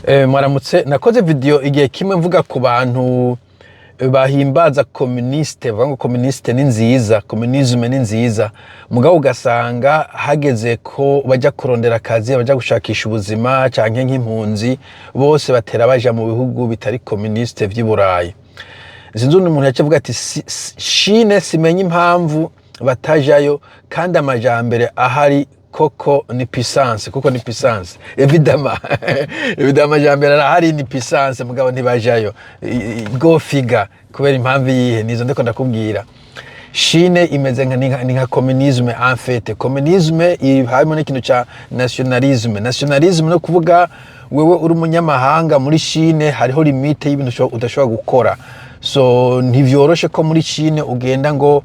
Mwaramutse nakoze video igihe kimwe mvuga ku bantu bahimbaza communiste, bavuga ngo communiste ni nziza, communisme ni nziza, mugabo ugasanga hageze ko bajya kurondera akazi, bajya gushakisha ubuzima canke nk'impunzi, bose batera baja mu bihugu bitari communiste vy'i Burayi. Sinzi umuntu yacivuga ati Chine simenye impamvu batajayo kandi amajambere ahari koko ni puissance, kuko ni puissance évidemment évidemment amajambere arahari ni puissance, mugabo ntibajayo go figure kubera impamvu yihe nizo ndiko ndakubwira. Chine imeze nka communisme en fait. Communisme harimo n'ikintu ca nationalisme. Nationalisme no kuvuga wewe uri umunyamahanga muri Chine hariho limite y'ibintu udashobora gukora, so ntivyoroshe ko muri Chine ugenda ngo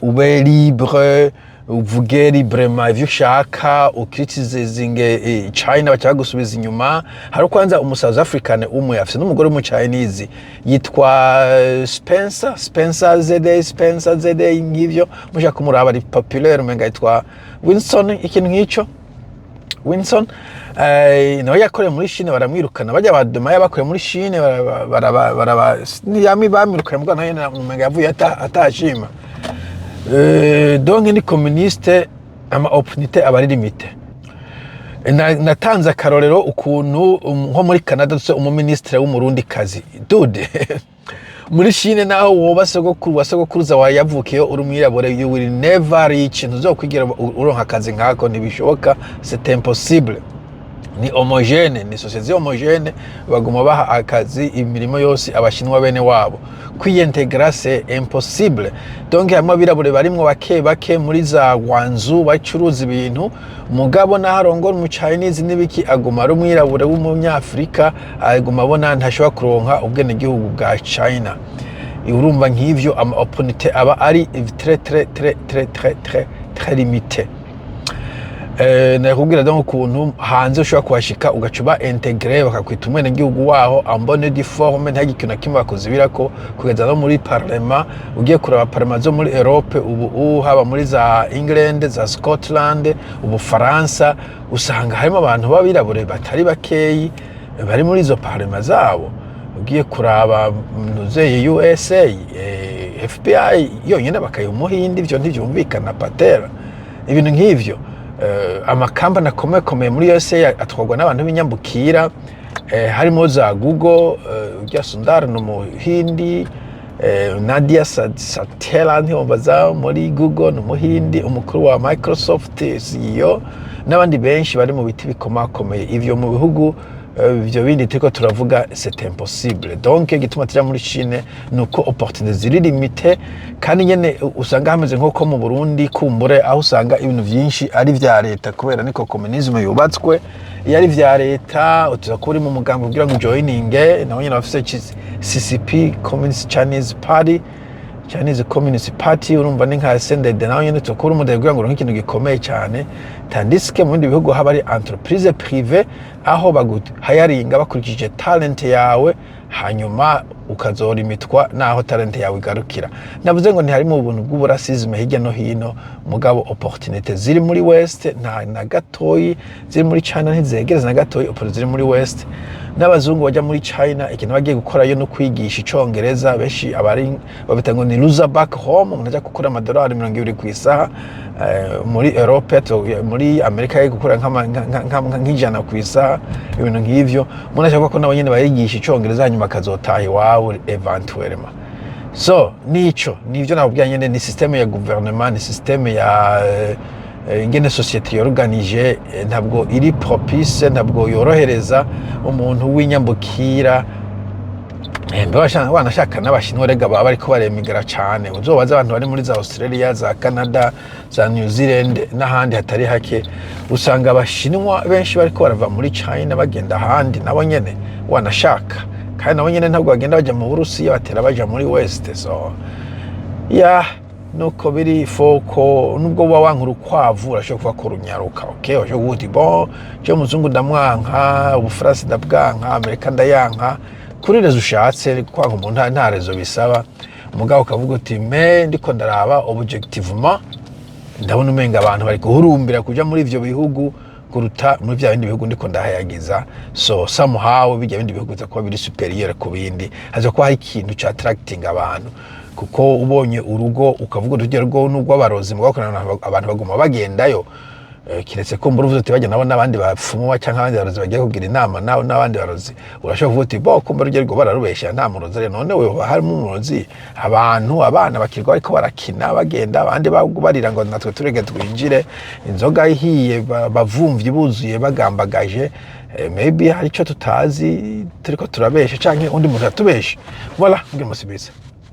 ube libre, uvuge librement ivyo ushaka, ukritizinge China baca gusubiza inyuma. Hari kwanza South African umwe afise n'umugore mu Chinese yitwa Spencer Zede ngivyo, mushaka kumuraba ari populaire, umenga yitwa Winston ikintu nk'ico. Winston nawe yakoreye muri Chine baramwirukana, bajya badoma yabakoreye muri Chine yami bamirukana, mugabo nayo umenga yavuye atashima. Donc ni communiste, ama opportunité abari limite. Natanze akarorero ukuntu nko muri Canada duse umuministre w'umurundi kazi dude muri Chine naho woba sogokuruza wayavukiye uri mwirabure, you will never reach, ntuzokwigira uronka akazi nkako, ntibishoboka, c'est impossible. Ni homogene, ni société homogene, baguma baha akazi imirimo yose abashinwa bene wabo. Kwiyintegra c'est impossible. Donc hamwe birabure barimwo bake muri za Guangzhou bacuruza ibintu, mugabo na harongora mu Chinese nibiki aguma ari umwirabure w'umunyafrika, aguma abona ntashobora kuronka ubwene gihugu bwa China. Urumva nk'ivyo ama opportunité aba ari très limité. Nakubwira donc ukuntu hanze ushobora kuhashika ugacuba integre bakakwita umwene gihugu waho ambone di forme, nta gikintu na kimwe bakuzibirako, kugeza no muri parlement. Ugiye kuraba parlement zo muri Europe ubu haba muri za England, za Scotland, ubu Faransa, usanga harimo abantu babirabure batari bakeyi bari muri izo parlement zabo. Ugiye kuraba muzeye USA, FBI yonyene bakaye umuhindi, ivyo ntivyumvikana patera ibintu nk'ivyo. Amakamba komeye muri USA atwagwa n'abantu b'inyambukira, harimo za Google, ujya Sundar no muhindi, Nadia Satela ntiwumvaza muri Google no muhindi, umukuru wa Microsoft CEO, n'abandi benshi bari mu biti bikomakomeye. Ivyo mu bihugu ivyo bindi turiko turavuga c'est impossible. Donc gituma tujya muri Chine nuko opportunité ziri limité, kandi nyene usanga hameze nko mu Burundi kumbure, aho usanga ibintu vyinshi ari vya leta kubera niko communisme yubatswe. Iyo ari vya leta utuza kuri mu mugambo kugira ngo joininge, naho nyene bafise CCP, Communist Chinese Party, Chinese Communist Party, urumva ni nka SNDD, naho nyene tukura umudego kugira ngo uronke ikintu gikomeye cyane. Tandiske mu bindi bihugu haba ari entreprise privé, aho hayaringa bakurikije talent yawe, hanyuma ukazorimitwa naho talent yawe igarukira. Navuze ngo ntiharimo ubuntu bw'uburasizme hirya no hino, mugabo opportunité ziri muri West na gatoyi, ziri muri China ntizegereza na gatoyi, opportunité ziri muri West. N'abazungu bajya muri China ikintu bagiye gukorayo no kwigisha icongereza, benshi abari babita ngo ni loser back home, umuntu ajya gukora amadolari 20 ku isaha. Muri Europe, muri Amerika yo gukora nk'ijana ku isaha, ibintu nk'ivyo. Umuntu ashaka ko nabo nyene bayigisha icongereza hanyuma akazotaha iwabo eventuellement. So nivyo nabubwiye nyene, ni systeme ya gouvernement, ni systeme ya ingene société yorganije, ntabwo iri propice, ntabwo yorohereza umuntu w'inyambukira. Wanashaka n'abashinwa rega baba bariko baremigra cane, uzobaza abantu bari muri za Australia, za Canada, za New Zealand n'ahandi hatari hake, usanga abashinwa benshi bariko barava muri China bagenda ahandi nabo nyene wanashaka, kandi nabo nyene ntabwo bagenda baja mu Burusiya, batera baja muri West. So nuko biri foko, nubwo uba wanka urukwavu urashobora kuva kurunyaruka, okay, urashobora kuvuga bon je muzungu ndamwanka, Ubufaransa ndabwanka, Amerika ndayanka, kuri rezo ushatse kwanga umuntu nta rezo bisaba, umugabo ukavuga uti ndiko ndaraba objectivement, ndabona umenga abantu bari guhurumbira kuja muri ivyo bihugu kuruta muri vya bindi bihugu ndiko ndahayagiza. So somehow bijya bindi bihugu biza kuba biri superior ku bindi, haza kuba hari ikintu ca attracting abantu, kuko ubonye urugo ukavuga urugero rwo n'ubwo abarozi mwakorana abantu baguma bagendayo, kiretse ko mburuvuze uti bajya nabo n'abandi bapfumu cyangwa abandi barozi bagiye kugira inama nawe n'abandi barozi, urashobora kuvuga uti bo kumbe urugero rwo bararubeshya nta murozi rero, none we harimo umurozi, abana bakirwa ariko barakina bagenda, abandi barira ngo natwe turege twinjire, inzoga ihiye bavumvye buzuye bagambagaje, maybe hari ico tutazi turiko turabesha canke undi muntu atubesha. Voilà, ngira musibize.